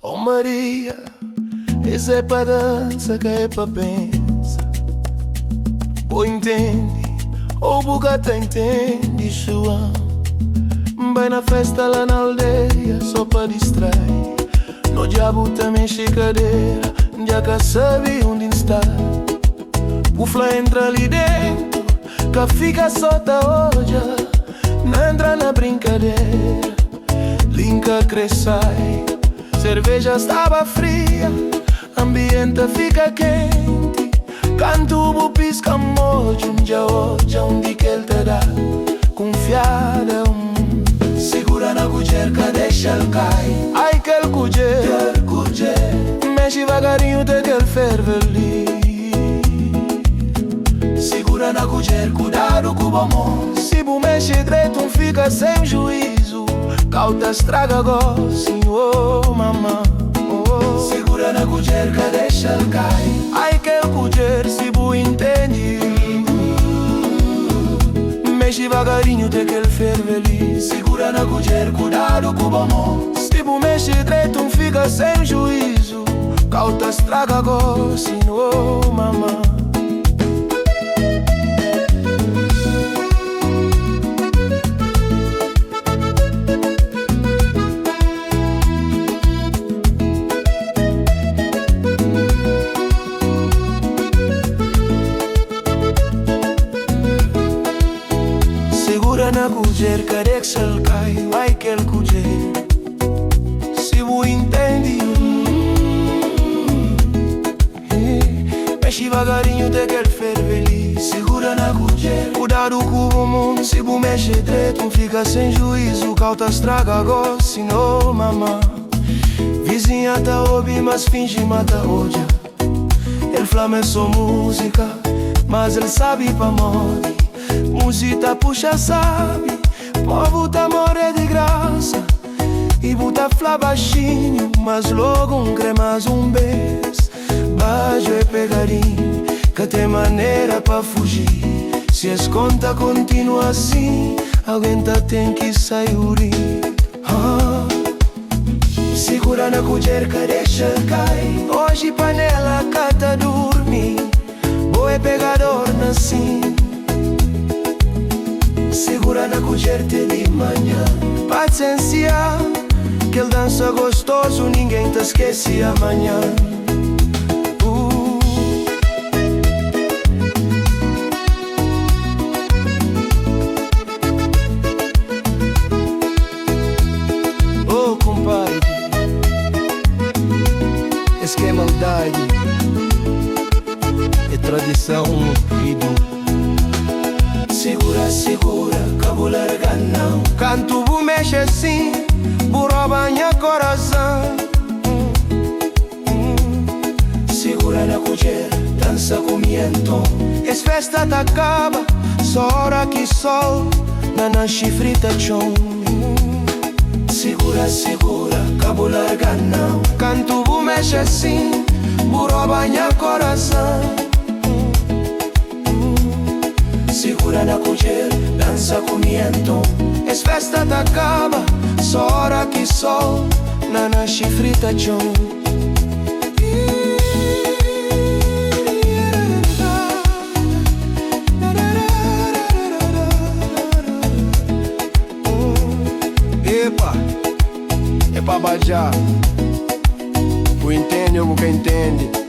Oh Maria, esse é pra dança que é pra pensa. Ou entende, ou bugata entende, João. Vai na festa lá na aldeia só pra distrair. No diabo também enche cadeira, já que sabe onde está. O fla entra ali dentro, que fica solta hoje. Não entra na brincadeira, linka cresce. Cerveja estava fria, ambiente fica quente. Cantubo pisca mojo, um dia hoje, onde que ele te dá confiada. Segura na cujerca, deixa ele cair. Ai que ele cujer, mexe devagarinho até que ele ferve ali. Segura na cujer, cuidado com o bom. Se bu mexe direito, fica sem juízo. Cauta estraga gocinho, oh mamã, oh. Segura na cujerca, deixa ele cair. Ai que ele cujer, se bu entende. Mexe devagarinho até que ele ferve ali. Segura na cujer, cuidado com o bom. Se bu mexe direito, fica sem juízo. Cauta estraga gocinho, oh mamã. Segura na cujer, cadê que se ele cai? Vai que ele cujer, se bu entende. Mexe devagarinho até que ele ferve ali. Segura na cujer, cuidado com o mundo. Se bu mexe direito, fica sem juízo. Cauta estraga gosto, se não mamã. Vizinha tá ouve, mas finge mata hoje. Ele flama é só música, mas ele sabe pra morrer. Música puxa sabe, povo tá morrer de graça. E buta flá baixinho, mas logo cremas beijo. Baixo é pegarinho, que tem maneira pra fugir. Se as contas continuam assim, alguém tá tem que sair. Segura na cujerca, deixa cair. Hoje panela cata dormir, boa é pegador assim. Segura na cujerca de manhã, paciência, que ele dança gostoso, ninguém te esquece amanhã. Oh compadre, esse que é maldade, é tradição, filho. Segura, segura, cabo larga não. Canto bu mexe assim, bu rouba minha coração. Segura na cujer, dança com miento. Es festa tá acaba, só hora que sol na chifrita chão. Segura, segura, cabo larga não. Canto bu mexe assim, bu rouba minha coração. Segura na cujer, dança com miento. Es festa tá acaba, só hora que sol na chifrita chão. Epa, é pra bajar. O entende ou o que entende.